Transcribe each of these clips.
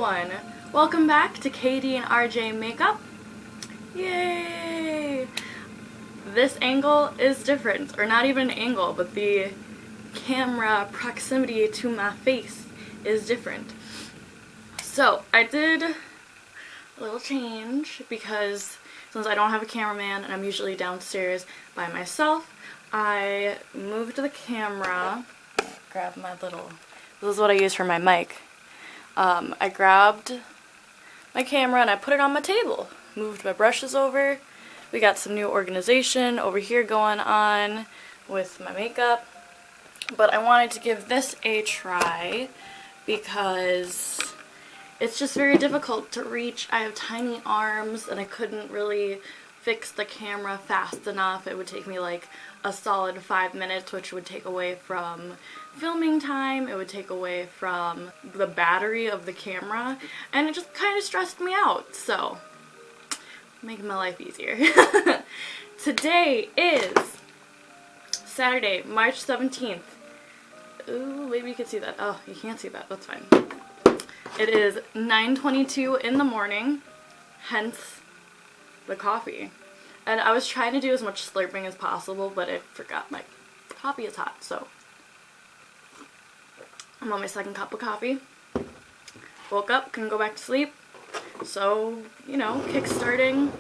everyone! Welcome back to KD&RJ Makeup. Yay! This angle is different, or not even an angle, but the camera proximity to my face is different. So I did a little change because since I don't have a cameraman and I'm usually downstairs by myself, I moved the camera. Grab my little, this is what I use for my mic. I grabbed my camera and I put it on my table. Moved my brushes over. We got some new organization over here going on with my makeup. But I wanted to give this a try because it's just very difficult to reach. I have tiny arms and I couldn't really fix the camera fast enough. It would take me like a solid 5 minutes, which would take away from filming time. It would take away from the battery of the camera, and it just kind of stressed me out. So, making my life easier. Today is Saturday, March 17th. Ooh, maybe you can see that. Oh, you can't see that. That's fine. It is 9:22 in the morning, hence the coffee. And I was trying to do as much slurping as possible, but I forgot my coffee is hot, so I'm on my second cup of coffee. Woke up, couldn't go back to sleep, so, you know, kickstarting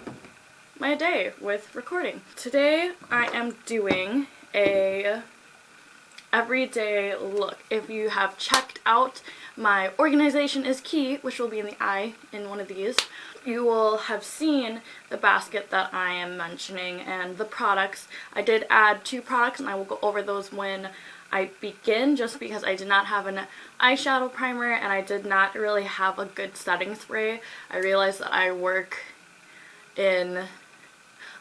my day with recording. Today I am doing a everyday look. If you have checked out my organization is key, which will be in the eye in one of these, you will have seen the basket that I am mentioning and the products. I did add 2 products and I will go over those when I begin, just because I did not have an eyeshadow primer and I did not really have a good setting spray. I realized that I work in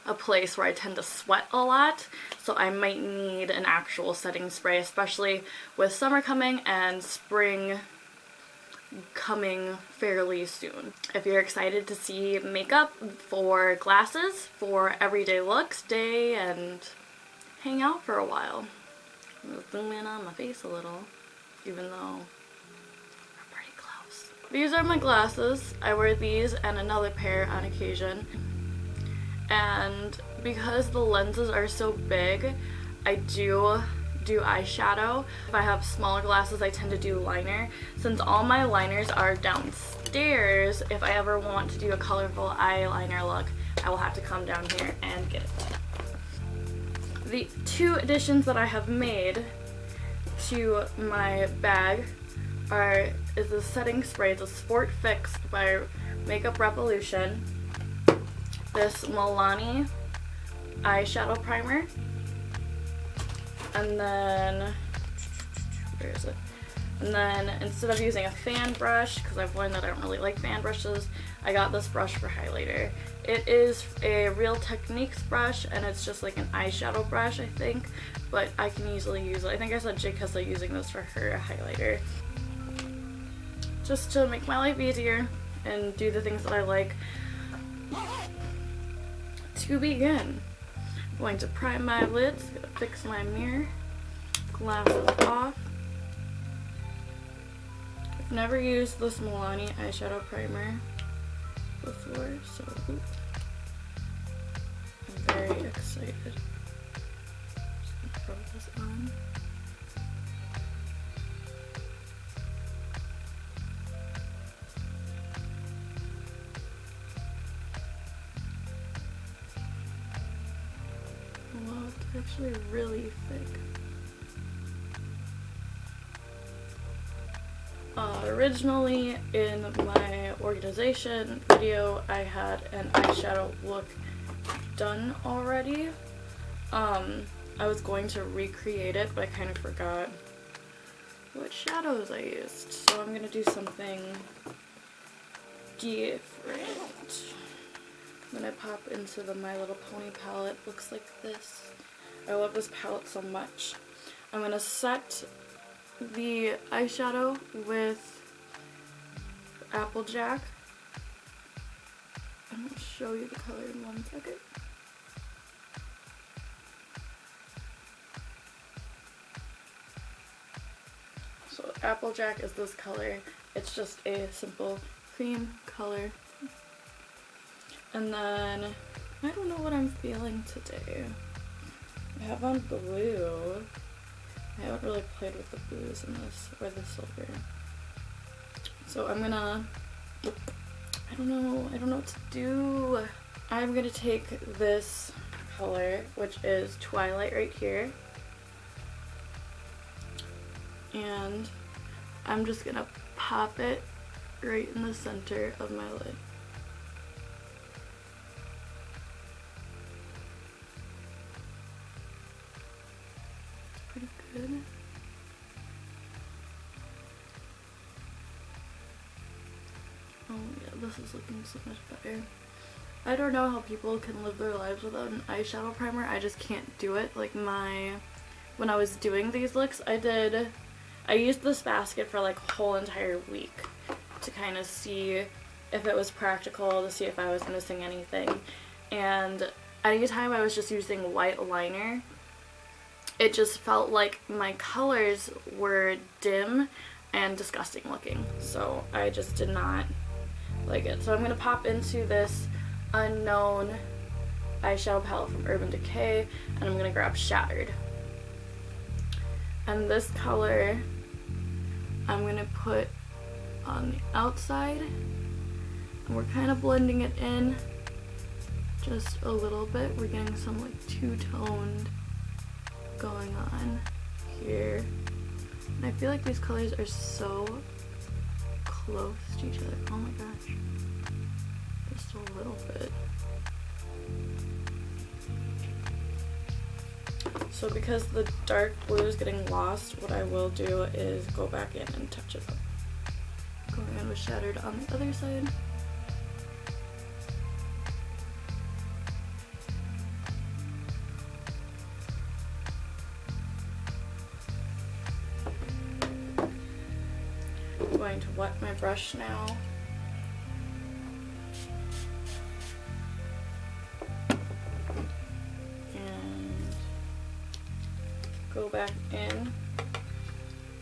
a place where I tend to sweat a lot, so I might need an actual setting spray, especially with summer coming and spring coming fairly soon. If you're excited to see makeup for glasses, for everyday looks, day, and hang out for a while. I'm gonna zoom in on my face a little, even though we're pretty close. These are my glasses. I wear these and another pair on occasion. And because the lenses are so big, I do eyeshadow. If I have smaller glasses, I tend to do liner. Since all my liners are downstairs, if I ever want to do a colorful eyeliner look, I will have to come down here and get it. The 2 additions that I have made to my bag is a setting spray. It's a Sport Fix by Makeup Revolution. This Milani eyeshadow primer. And then, where is it? And then instead of using a fan brush, because I've learned that I don't really like fan brushes, I got this brush for highlighter. It is a Real Techniques brush, and it's just like an eyeshadow brush, I think, but I can easily use it. I think I saw Jkessa using this for her highlighter. Just to make my life easier and do the things that I like. To begin, I'm going to prime my lids, fix my mirror, glasses off. I've never used this Milani eyeshadow primer before, so I'm very excited. Just gonna rub this on. Wow, it's actually really thick. Originally in my organization video, I had an eyeshadow look done already. I was going to recreate it, but I kind of forgot what shadows I used, so I'm gonna do something different. I'm gonna pop into the My Little Pony palette. Looks like this. I love this palette so much. I'm gonna set the eyeshadow with Applejack. I'm gonna show you the color in 1 second. So Applejack is this color. It's just a simple cream color. And then, I don't know what I'm feeling today. I have on blue. I haven't really played with the blues in this, or the silver. So I'm gonna, I don't know what to do. I'm gonna take this color, which is Twilight right here, and I'm just gonna pop it right in the center of my lid. Pretty good. Oh yeah, this is looking so much better. I don't know how people can live their lives without an eyeshadow primer. I just can't do it. Like when I was doing these looks, I used this basket for like a whole entire week to kind of see if it was practical, to see if I was missing anything. And anytime I was just using white liner, it just felt like my colors were dim and disgusting looking. So I just did not like it. So I'm going to pop into this Unknown eyeshadow palette from Urban Decay, and I'm going to grab Shattered. And this color I'm going to put on the outside, and we're kind of blending it in just a little bit. We're getting some like two-toned going on here. And I feel like these colors are so close to each other. Oh my gosh. Just a little bit. So because the dark blue is getting lost, what I will do is go back in and touch it up. Going in with Shattered on the other side. I'm going to wet my brush now. Go back in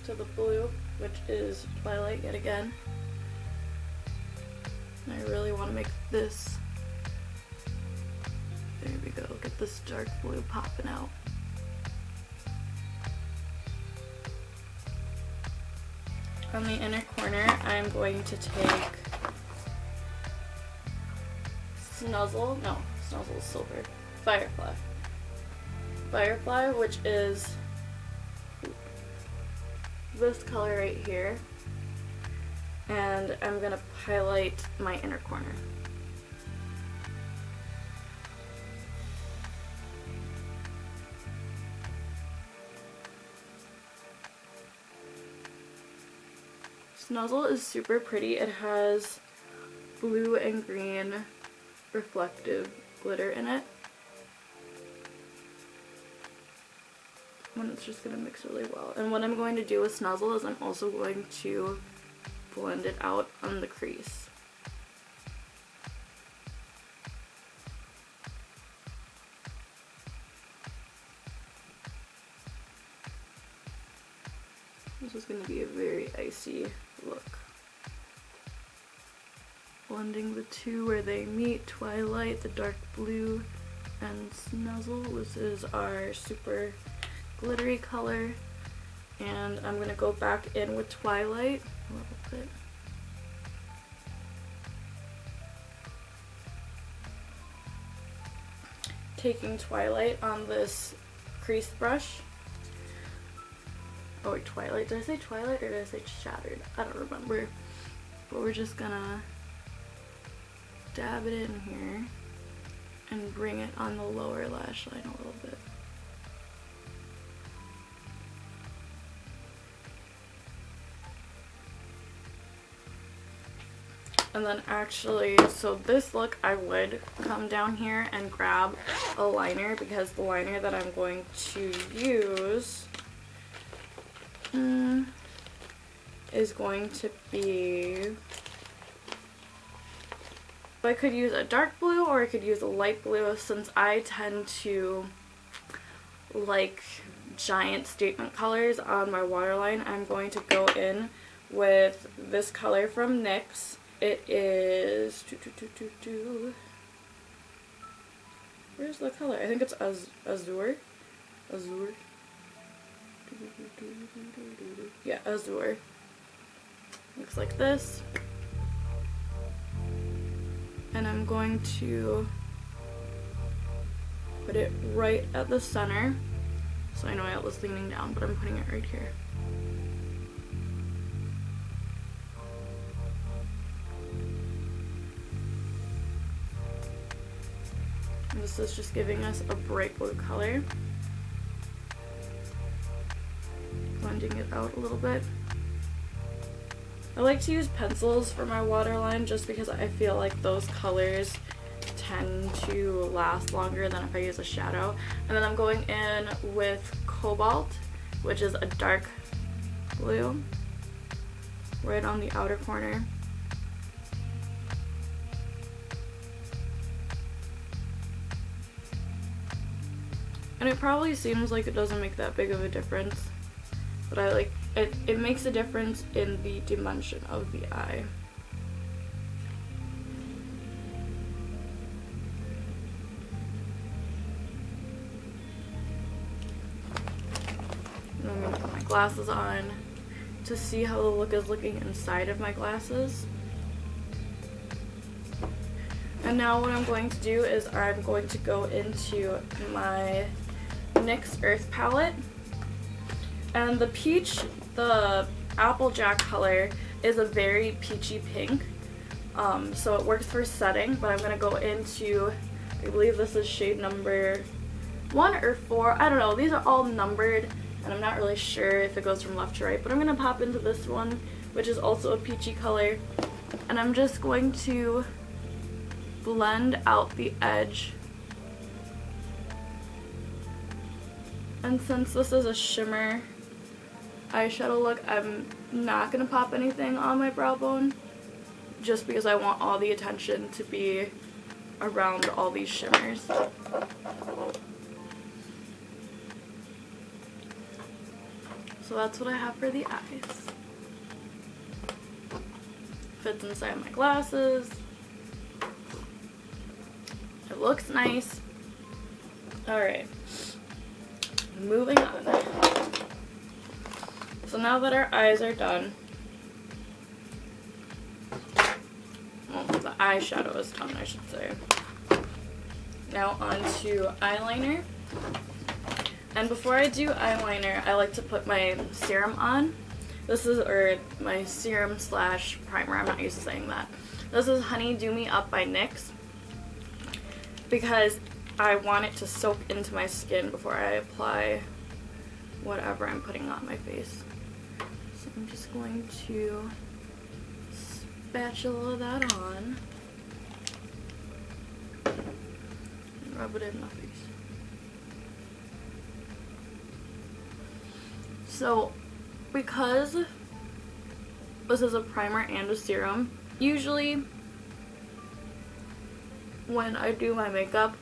to the blue, which is Twilight yet again. And I really want to make this, there we go, get this dark blue popping out. On the inner corner, I'm going to take Snuzzle is silver, Firefly, which is this color right here, and I'm gonna highlight my inner corner. Snuzzle is super pretty. It has blue and green reflective glitter in it. And it's just going to mix really well. And what I'm going to do with Snuzzle is I'm also going to blend it out on the crease. This is going to be a very icy look. Blending the two where they meet, Twilight, the dark blue, and Snuzzle. This is our super glittery color, and I'm going to go back in with Twilight a little bit. Taking Twilight on this crease brush. Oh wait, Twilight. Did I say Twilight or did I say Shattered? I don't remember. But we're just gonna dab it in here and bring it on the lower lash line a little bit. And then actually, so this look, I would come down here and grab a liner, because the liner that I'm going to use is going to be, I could use a dark blue or I could use a light blue. Since I tend to like giant statement colors on my waterline, I'm going to go in with this color from NYX. It is... Where's the color? I think it's Azure. Azure. Yeah, Azure. Looks like this. And I'm going to put it right at the center. So I know I was leaning down, but I'm putting it right here. And this is just giving us a bright blue color. Blending it out a little bit. I like to use pencils for my waterline just because I feel like those colors tend to last longer than if I use a shadow. And then I'm going in with Cobalt, which is a dark blue, right on the outer corner. And it probably seems like it doesn't make that big of a difference, but I like it. It makes a difference in the dimension of the eye. And I'm gonna put my glasses on to see how the look is looking inside of my glasses. And now what I'm going to do is I'm going to go into my NYX Earth palette. And the peach, the Applejack color, is a very peachy pink. So it works for setting, but I'm going to go into, I believe this is shade number 1 or 4. I don't know. These are all numbered, and I'm not really sure if it goes from left to right. But I'm going to pop into this one, which is also a peachy color. And I'm just going to blend out the edge. And since this is a shimmer eyeshadow look, I'm not going to pop anything on my brow bone just because I want all the attention to be around all these shimmers. So that's what I have for the eyes. Fits inside my glasses. It looks nice. Alright. Moving on. So now that our eyes are done, well, the eyeshadow is done, I should say. Now on to eyeliner. And before I do eyeliner, I like to put my serum on. This is, or my serum slash primer, I'm not used to saying that. This is Honey Do Me Up by NYX, because I want it to soak into my skin before I apply whatever I'm putting on my face. So I'm just going to spatula that on and rub it in my face. So because this is a primer and a serum, usually when I do my makeup,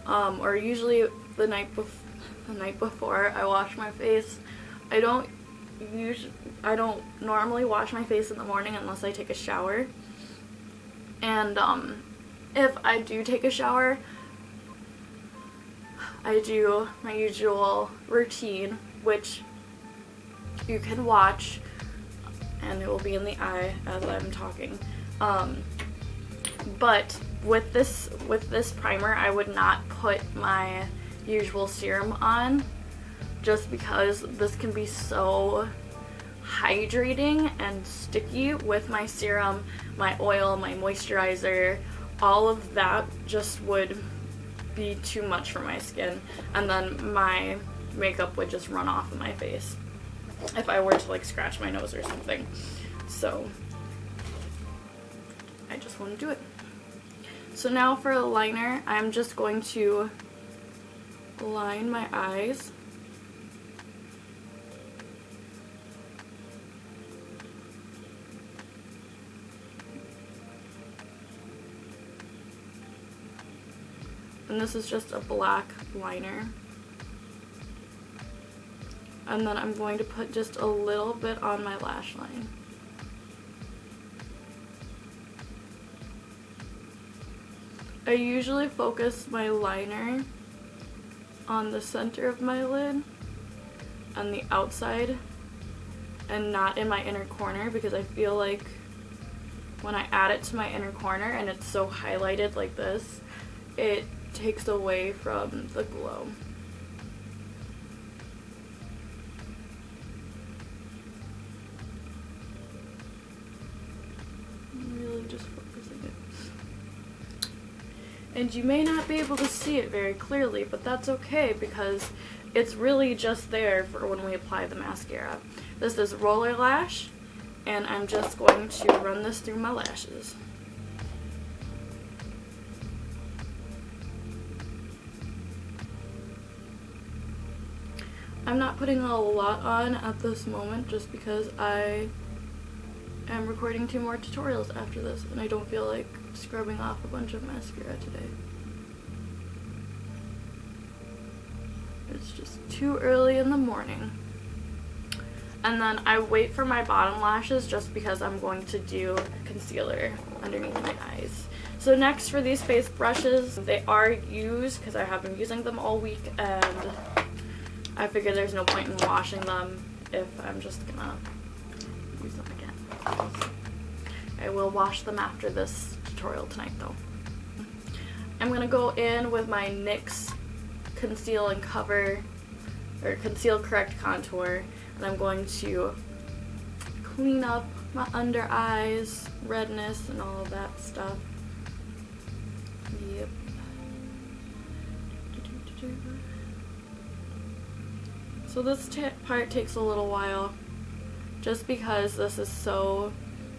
or usually the night before I wash my face, I don't normally wash my face in the morning unless I take a shower. And if I do take a shower, I do my usual routine, which you can watch, and it will be in the eye as I'm talking. But with this primer, I would not put my usual serum on, just because this can be so hydrating and sticky with my serum, my oil, my moisturizer. All of that just would be too much for my skin, and then my makeup would just run off of my face if I were to like scratch my nose or something. So I just want to do it. So now for a liner, I'm just going to line my eyes. And this is just a black liner. And then I'm going to put just a little bit on my lash line. I usually focus my liner on the center of my lid, on the outside, and not in my inner corner, because I feel like when I add it to my inner corner and it's so highlighted like this, it takes away from the glow. I'm really just focusing it. And you may not be able to see it very clearly, but that's okay because it's really just there for when we apply the mascara. This is Roller Lash, and I'm just going to run this through my lashes. I'm not putting a lot on at this moment just because I am recording 2 more tutorials after this and I don't feel like scrubbing off a bunch of mascara today. It's just too early in the morning. And then I wait for my bottom lashes just because I'm going to do concealer underneath my eyes. So next, for these face brushes, they are used because I have been using them all week and I figure there's no point in washing them if I'm just gonna use them again. I will wash them after this tutorial tonight though. I'm gonna go in with my NYX Conceal and Cover, or Conceal Correct Contour, and I'm going to clean up my under eyes, redness, and all of that stuff. Yep. So this part takes a little while just because this is so,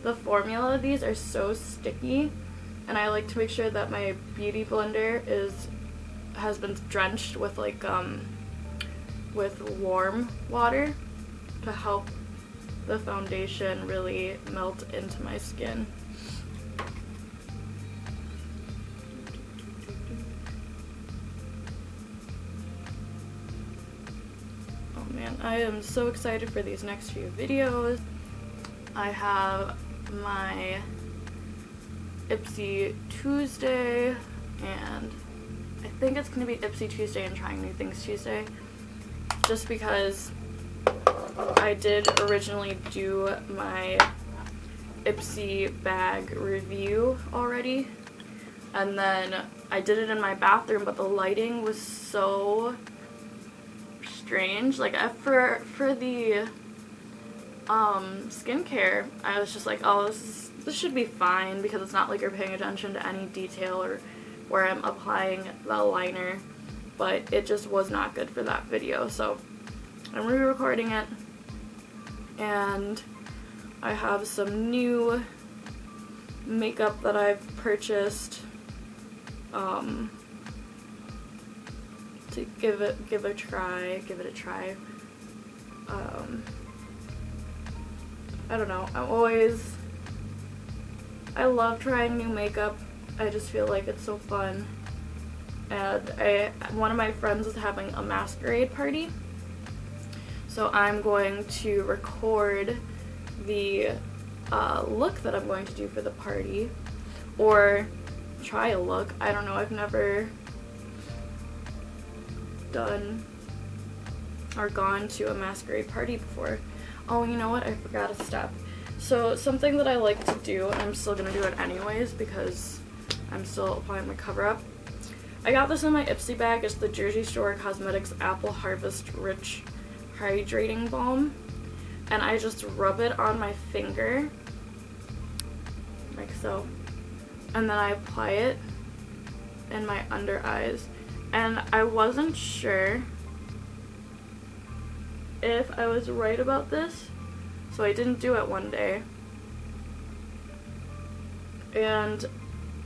the formula of these are so sticky, and I like to make sure that my beauty blender has been drenched with like with warm water to help the foundation really melt into my skin. Oh man, I am so excited for these next few videos. I have my Ipsy Tuesday, and I think it's going to be Ipsy Tuesday and Trying New Things Tuesday, just because I did originally do my Ipsy bag review already, and then I did it in my bathroom, but the lighting was so strange. Like for the skincare, I was just like, oh, this should be fine because it's not like you're paying attention to any detail or where I'm applying the liner, but it just was not good for that video. So I'm re-recording it, and I have some new makeup that I've purchased to give it a try. I don't know, I love trying new makeup. I just feel like it's so fun. And one of my friends is having a masquerade party, so I'm going to record the look that I'm going to do for the party, or try a look. I don't know, I've never done or gone to a masquerade party before. Oh, you know what? I forgot a step. So something that I like to do, and I'm still going to do it anyways because I'm still applying my cover-up. I got this in my Ipsy bag. It's the Jersey Shore Cosmetics Apple Harvest Rich Hydrating Balm. And I just rub it on my finger, like so. And then I apply it in my under eyes. And I wasn't sure if I was right about this, so I didn't do it one day. And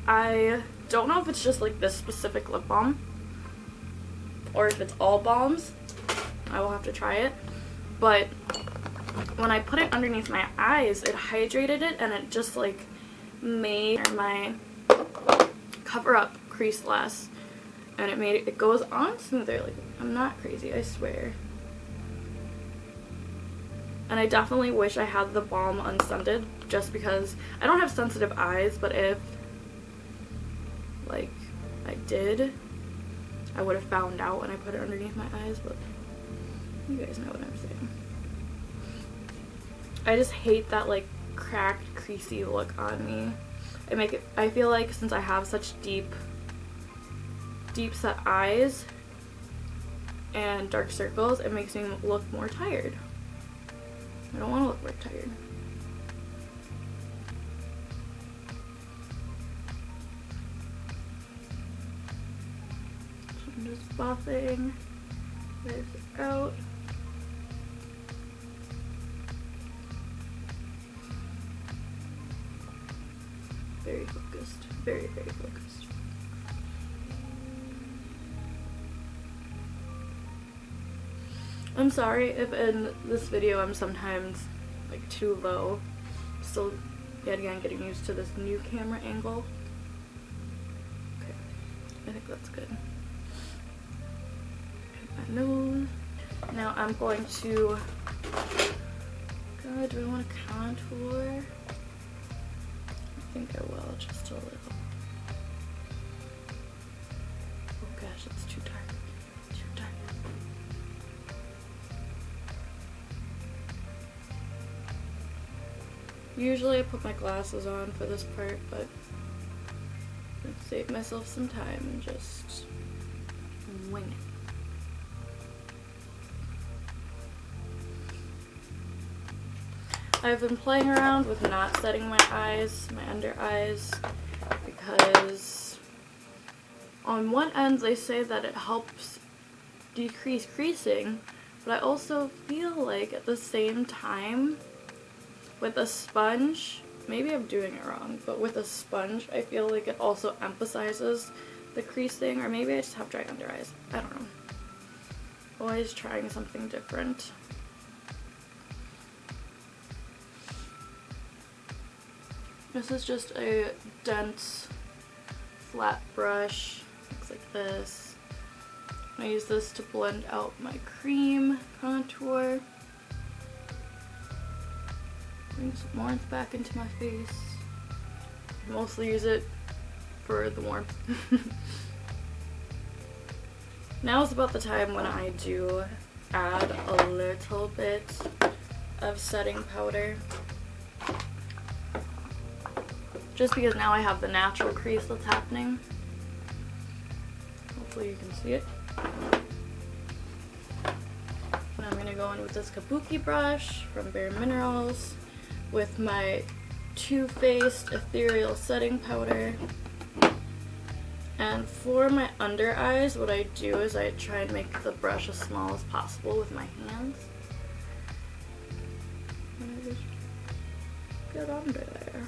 I don't know if it's just like this specific lip balm or if it's all balms. I will have to try it. But when I put it underneath my eyes, it hydrated it, and it just like made my cover up crease less, and it goes on smoother. Like, I'm not crazy, I swear. And I definitely wish I had the balm unscented, just because I don't have sensitive eyes, but if like I did, I would have found out when I put it underneath my eyes, but you guys know what I'm saying. I just hate that like cracked, creasy look on me. I feel like since I have such deep set eyes and dark circles, it makes me look more tired. I don't want to look more tired. So I'm just buffing this out. Very focused. Very, very focused. I'm sorry if in this video I'm sometimes like too low. Still yet again getting used to this new camera angle. Okay, I think that's good. My nose. Now I'm going to, God, do I want to contour? I think I will, just a little. Oh gosh, it's too dark. Too dark. Usually I put my glasses on for this part, but I'll save myself some time and just wing it. I've been playing around with not setting my eyes, my under eyes, because on one end they say that it helps decrease creasing, but I also feel like at the same time with a sponge, maybe I'm doing it wrong, but with a sponge I feel like it also emphasizes the creasing, or maybe I just have dry under eyes. I don't know. Always trying something different. This is just a dense, flat brush. Looks like this. I use this to blend out my cream contour. Bring some warmth back into my face. I mostly use it for the warmth. Now is about the time when I do add a little bit of setting powder. Just because now I have the natural crease that's happening. Hopefully you can see it. And I'm going to go in with this kabuki brush from Bare Minerals with my Too Faced Ethereal Setting Powder. And for my under eyes, what I do is I try and make the brush as small as possible with my hands. And I just get under there.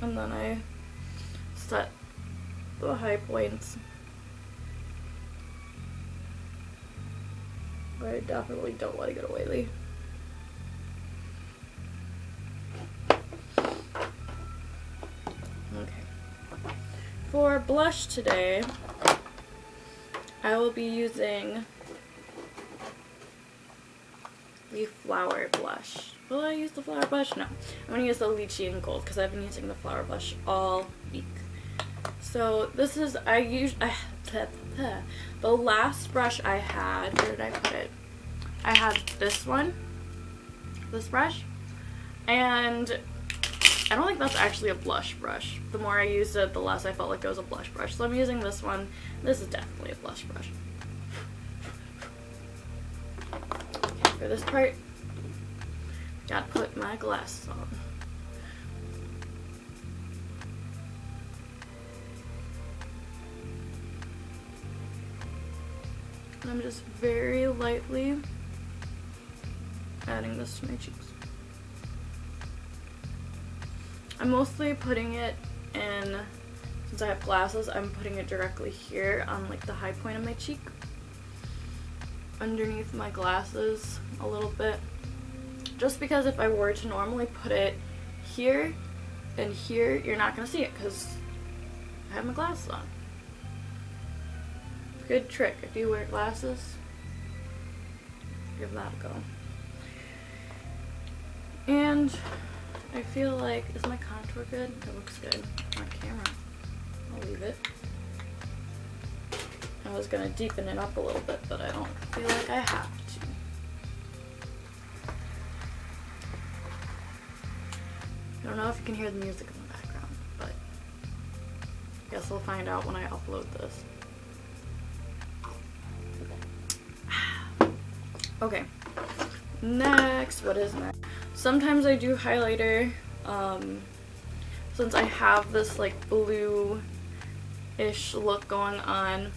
And then I set the high points. But I definitely don't want to get oily. Okay. For blush today, I will be using the Flower blush. Will I use the Flower blush? No. I'm going to use the Lychee and Gold because I've been using the Flower blush all week. So this is, the last brush I had, where did I put it? I had this one, this brush, and I don't think that's actually a blush brush. The more I used it, the less I felt like it was a blush brush. So I'm using this one. This is definitely a blush brush. Okay, for this part, gotta put my glasses on. And I'm just very lightly adding this to my cheeks. I'm mostly putting it in, since I have glasses, I'm putting it directly here on like the high point of my cheek. Underneath my glasses a little bit. Just because if I were to normally put it here and here, you're not going to see it because I have my glasses on. Good trick if you wear glasses. Give that a go. And I feel like, is my contour good? It looks good on camera. I'll leave it. I was gonna deepen it up a little bit, but I don't feel like I have to. I don't know if you can hear the music in the background, but I guess we'll find out when I upload this. Okay, next, what is next? Sometimes I do highlighter, since I have this like blue-ish look going on.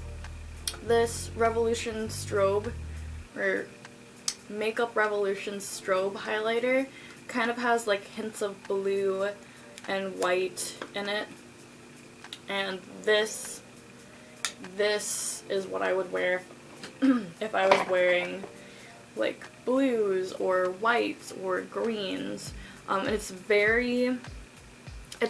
This Revolution Strobe, or Makeup Revolution Strobe highlighter kind of has like hints of blue and white in it, and this is what I would wear if I was wearing like blues or whites or greens. And it's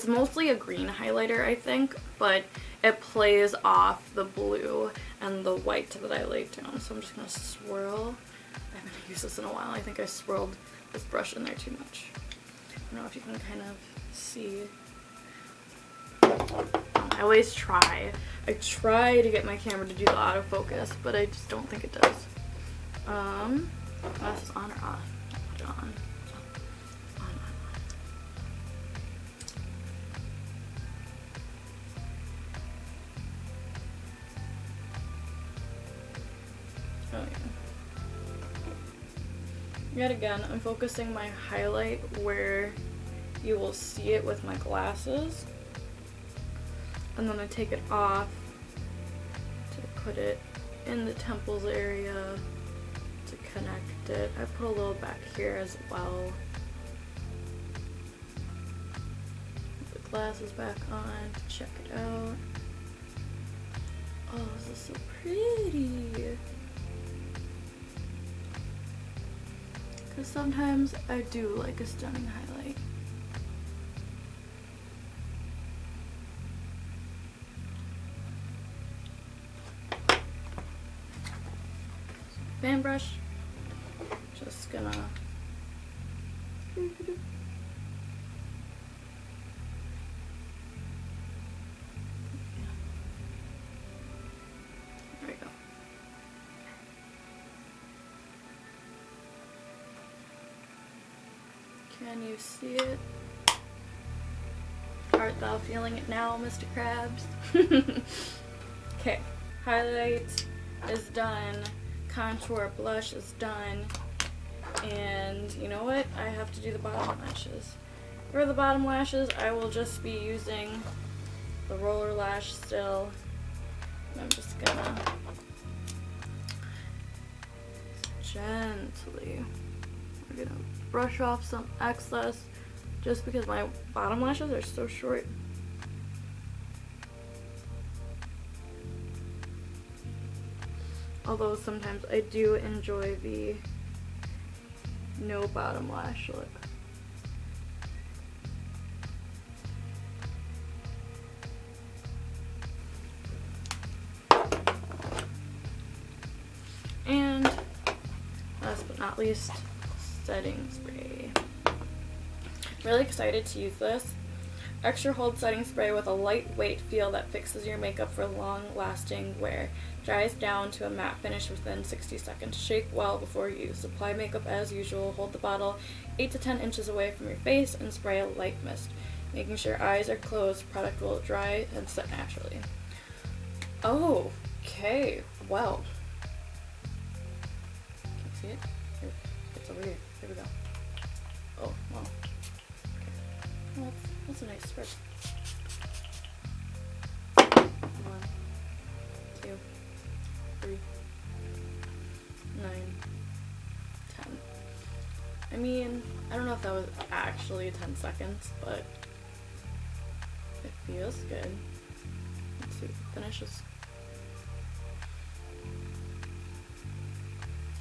mostly a green highlighter, I think, but it plays off the blue and the white that I laid down. So I'm just gonna swirl. I haven't used this in a while. I think I swirled this brush in there too much. I don't know if you can kind of see. I always try. I try to get my camera to do the autofocus, but I just don't think it does. This is on or off? Put it on. On. Oh yeah. Yet again, I'm focusing my highlight where you will see it with my glasses. And then I take it off to put it in the temples area to connect it. I put a little back here as well. Put the glasses back on to check it out. Oh, this is so pretty. Because sometimes I do like a stunning highlight. Fan brush. Just gonna there we go. Can you see it? Art thou feeling it now, Mr. Krabs? Okay, highlight is done. Contour blush is done, and you know what? I have to do the bottom lashes. For the bottom lashes, I will just be using the roller lash still. And I'm just gonna gently, we're gonna brush off some excess just because my bottom lashes are so short. Although sometimes I do enjoy the no bottom lash look. And last but not least, setting spray. Really excited to use this. Extra hold setting spray with a lightweight feel that fixes your makeup for long-lasting wear. Dries down to a matte finish within 60 seconds. Shake well before use. Apply makeup as usual. Hold the bottle 8 to 10 inches away from your face and spray a light mist. Making sure eyes are closed, product will dry and set naturally. Oh, okay. Well. Can you see it? Here, it's over here. Here we go. Oh, wow. Okay. Well, that's a nice spread. 1, 2, 3, 9, 10. I mean, I don't know if that was actually 10 seconds, but it feels good. Let's see if it finishes.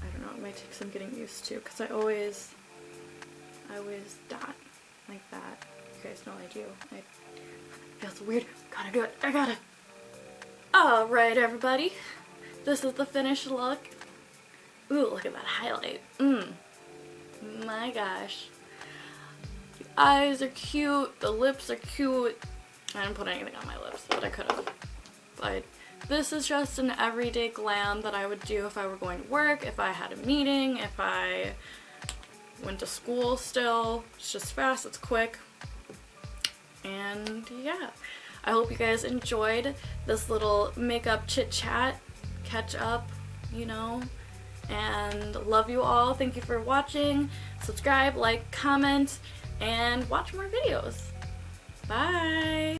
I don't know, it might take some getting used to, because I always dot like that. You guys know I do. It feels weird. Gotta do it. I gotta. Alright, everybody. This is the finished look. Ooh, look at that highlight. My gosh. eyes are cute, the lips are cute. I didn't put anything on my lips, but I could have. But this is just an everyday glam that I would do if I were going to work, if I had a meeting, if I went to school still. It's just fast, it's quick. And yeah, I hope you guys enjoyed this little makeup chit chat, catch up, you know, and love you all. Thank you for watching. Subscribe, like, comment, and watch more videos. Bye!